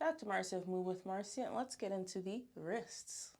Dr. Marcia of Move with Marcia, and let's get into the wrists.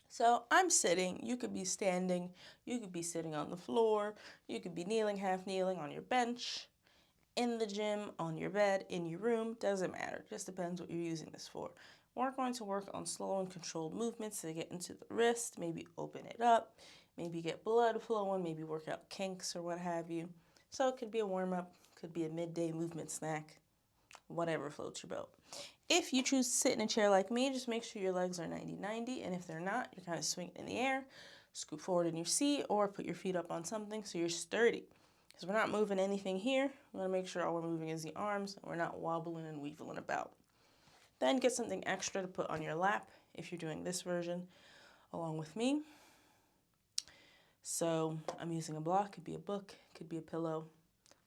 So I'm sitting, you could be standing, you could be sitting on the floor, you could be kneeling, half kneeling on your bench, in the gym, on your bed, in your room, doesn't matter, just depends what you're using this for. We're going to work on slow and controlled movements to get into the wrist, maybe open it up, maybe get blood flowing, maybe work out kinks or what have you. So it could be a warm-up, could be a midday movement snack, whatever floats your boat. If you choose to sit in a chair like me, just make sure your legs are 90-90, and if they're not, you're kind of swinging in the air, scoop forward in your seat, or put your feet up on something so you're sturdy. Because we're not moving anything here, we want to make sure all we're moving is the arms, and we're not wobbling and weaveling about. Then get something extra to put on your lap if you're doing this version along with me. So I'm using a block, could be a book, could be a pillow,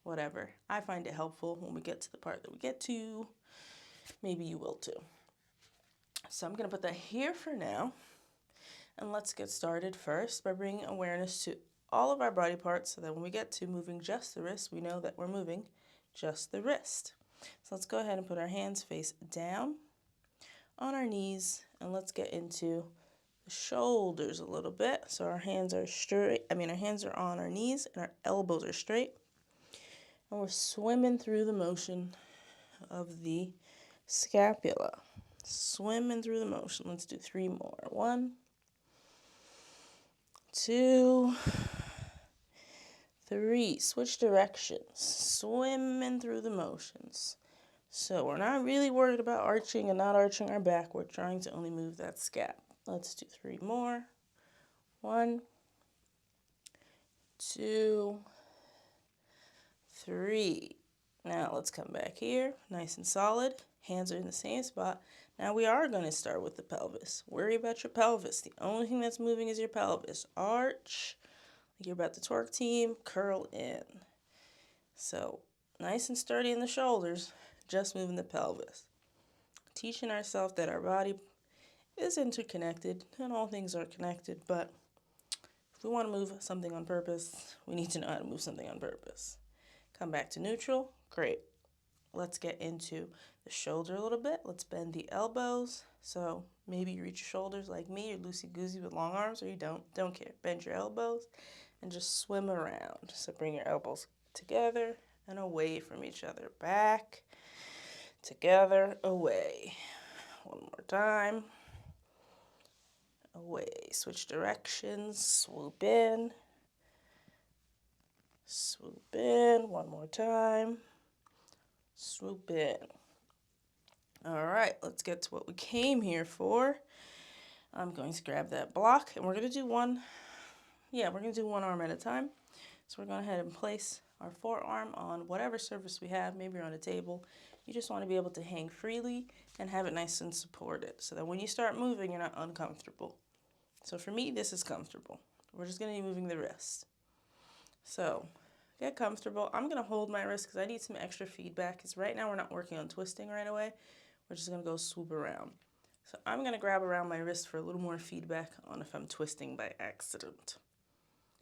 whatever. I find it helpful when we get to the part that we get to. Maybe you will too. So I'm going to put that here for now. And let's get started first by bringing awareness to all of our body parts so that when we get to moving just the wrist, we know that we're moving just the wrist. So let's go ahead and put our hands face down on our knees, and let's get into the shoulders a little bit. So our hands are straight, our hands are on our knees and our elbows are straight. And we're swimming through the motion of the scapula. Swimming through the motion. Let's do 3 more. 1, 2, 3. Switch directions. Swimming through the motions. So we're not really worried about arching and not arching our back. We're trying to only move that scap. Let's do 3 more. 1, 2, 3. Now let's come back here, nice and solid. Hands are in the same spot. Now we are going to start with the pelvis. Worry about your pelvis. The only thing that's moving is your pelvis. Arch, like you're about to twerk team, curl in. So nice and sturdy in the shoulders, just moving the pelvis. Teaching ourselves that our body is interconnected, and all things are connected, but if we want to move something on purpose, we need to know how to move something on purpose. Come back to neutral, great. Let's get into the shoulder a little bit. Let's bend the elbows. So maybe you reach your shoulders like me, you're loosey-goosey with long arms, or you don't care. Bend your elbows and just swim around. So bring your elbows together and away from each other. Back, together, away. One more time. Away. Switch directions. Swoop in. Swoop in. One more time. Swoop in. All right, let's get to what we came here for. I'm going to grab that block, and we're going to do one arm at a time. So we're going to go ahead and place our forearm on whatever surface we have. Maybe you're on a table. You just want to be able to hang freely and have it nice and supported so that when you start moving, you're not uncomfortable. So for me, this is comfortable. We're just going to be moving the wrist. So get comfortable. I'm going to hold my wrist because I need some extra feedback because right now we're not working on twisting right away. We're just going to go swoop around. So I'm going to grab around my wrist for a little more feedback on if I'm twisting by accident.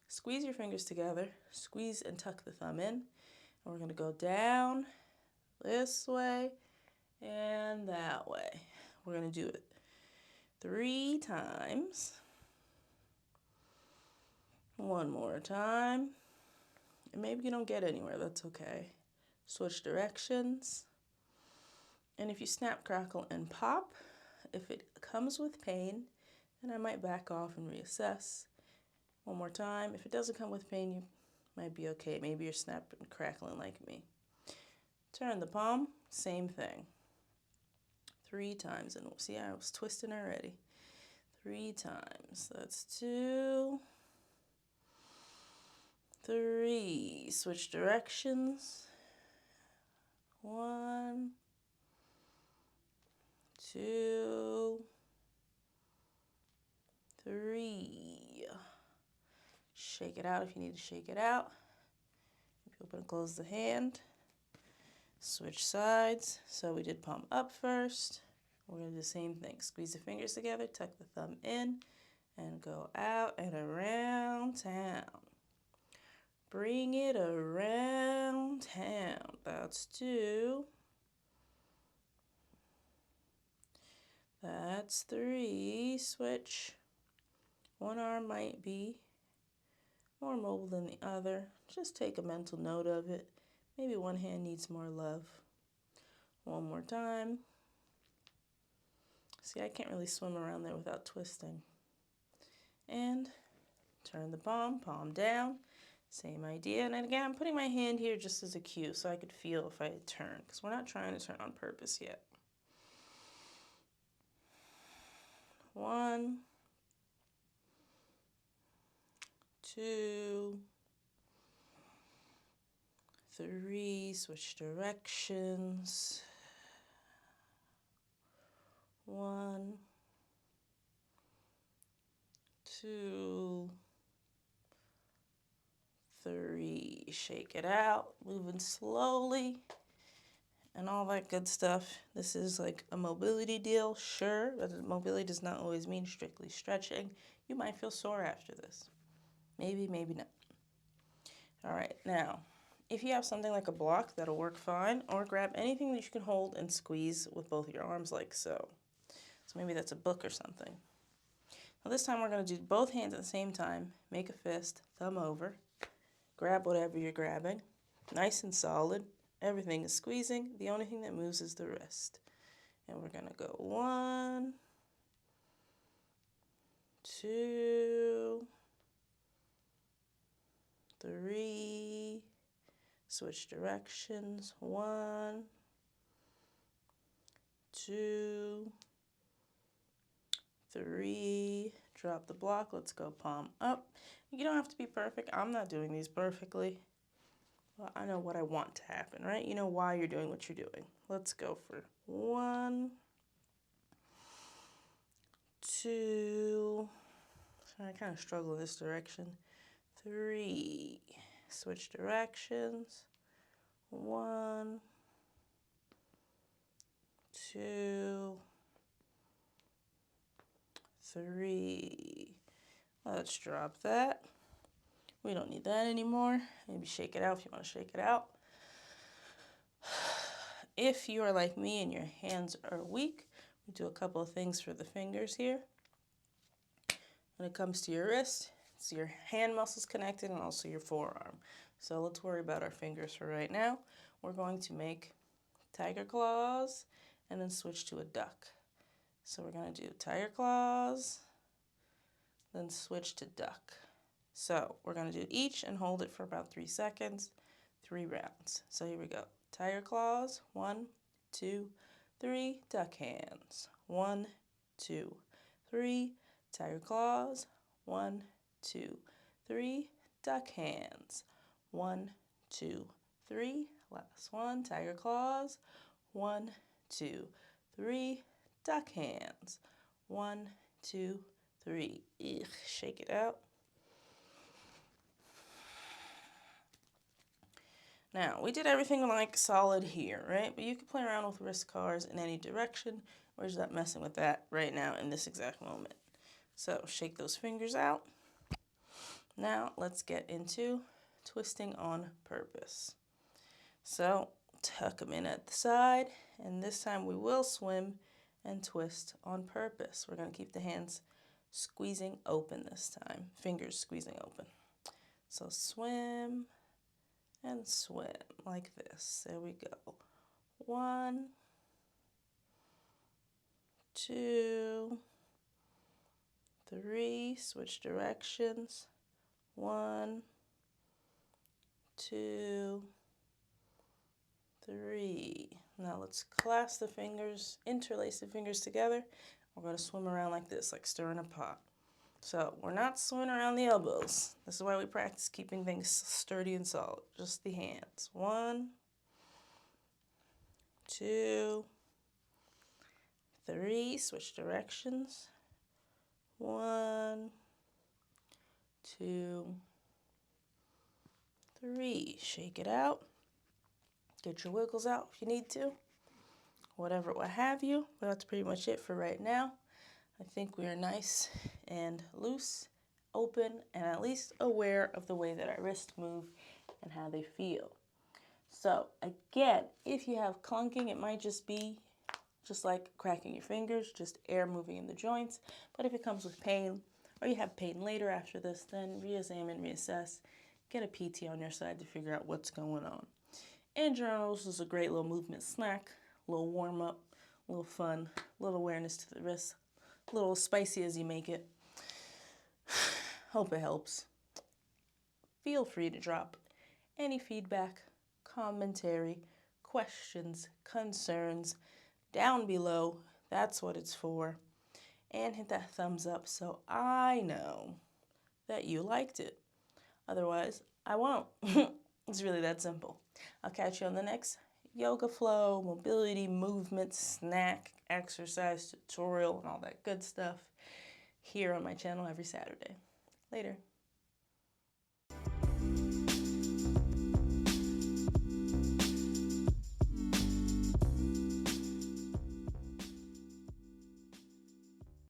Squeeze your fingers together. Squeeze and tuck the thumb in. And we're going to go down this way and that way. We're going to do it 3 times. One more time. And maybe you don't get anywhere. That's okay. Switch directions. And if you snap, crackle, and pop, if it comes with pain, then I might back off and reassess. One more time. If it doesn't come with pain, you might be okay. Maybe you're snapping and crackling like me. Turn the palm, same thing. 3 times. And see, I was twisting already. 3 times. That's 2, 3. Switch directions. 1, 2, 3. Shake it out if you need to shake it out. Open and close the hand. Switch sides. So we did palm up first. We're going to do the same thing. Squeeze the fingers together, tuck the thumb in, and go out and around town. Bring it around town. That's 2. That's 3. Switch. One arm might be more mobile than the other. Just take a mental note of it. Maybe one hand needs more love. One more time. See, I can't really swim around there without twisting. And turn the palm down. Same idea. And again, I'm putting my hand here just as a cue so I could feel if I turn, because we're not trying to turn on purpose yet. 1, 2, 3, switch directions. 1, 2, 3, shake it out, moving slowly, and all that good stuff. This is like a mobility deal, sure, but mobility does not always mean strictly stretching. You might feel sore after this. Maybe, maybe not. All right, now, if you have something like a block, that'll work fine, or grab anything that you can hold and squeeze with both your arms like so. So maybe that's a book or something. Now this time we're going to do both hands at the same time. Make a fist, thumb over. Grab whatever you're grabbing. Nice and solid. Everything is squeezing. The only thing that moves is the wrist. And we're going to go 1, 2, 3. Switch directions. 1, 2, 3. Drop the block. Let's go palm up. You don't have to be perfect. I'm not doing these perfectly. Well, I know what I want to happen, right? You know why you're doing what you're doing. Let's go for 1, 2. I kind of struggle in this direction. 3. Switch directions. 1, 2, 3. Let's drop that. We don't need that anymore. Maybe shake it out if you want to shake it out. If you are like me and your hands are weak, we do a couple of things for the fingers here. When it comes to your wrist, it's your hand muscles connected and also your forearm. So let's worry about our fingers for right now. We're going to make tiger claws and then switch to a duck. So we're going to do tiger claws, then switch to duck. So we're going to do each and hold it for about 3 seconds, 3 rounds. So here we go. Tiger claws, 1, 2, 3, duck hands. 1, 2, 3, tiger claws. 1, 2, 3, duck hands. 1, 2, 3, last one, tiger claws. 1, 2, 3, duck hands. 1, 2, 3. Shake it out. Now, we did everything like solid here, right? But you can play around with wrist cars in any direction. We're just not messing with that right now in this exact moment. So, shake those fingers out. Now, let's get into twisting on purpose. So, tuck them in at the side, and this time we will swim and twist on purpose. We're going to keep the hands squeezing open this time, fingers squeezing open. So, swim and swim like this. There we go. 1, 2, 3. Switch directions. 1, 2, 3. Now let's clasp the fingers, interlace the fingers together. We're going to swim around like this, like stirring a pot. So we're not swimming around the elbows. This is why we practice keeping things sturdy and solid. Just the hands. 1, 2, 3. Switch directions. 1, 2, 3. Shake it out. Get your wiggles out if you need to. Whatever, what have you. But that's pretty much it for right now. I think we are nice and loose, open, and at least aware of the way that our wrists move and how they feel. So again, if you have clunking, it might just be just like cracking your fingers, just air moving in the joints. But if it comes with pain, or you have pain later after this, then re-examine, reassess, get a PT on your side to figure out what's going on. And journals is a great little movement snack, a little warm up, a little fun, a little awareness to the wrist, a little spicy as you make it. Hope it helps. Feel free to drop any feedback, commentary, questions, concerns down below. That's what it's for. And hit that thumbs up so I know that you liked it. Otherwise, I won't. It's really that simple. I'll catch you on the next yoga flow, mobility, movement, snack, exercise, tutorial, and all that good stuff here on my channel every Saturday. Later.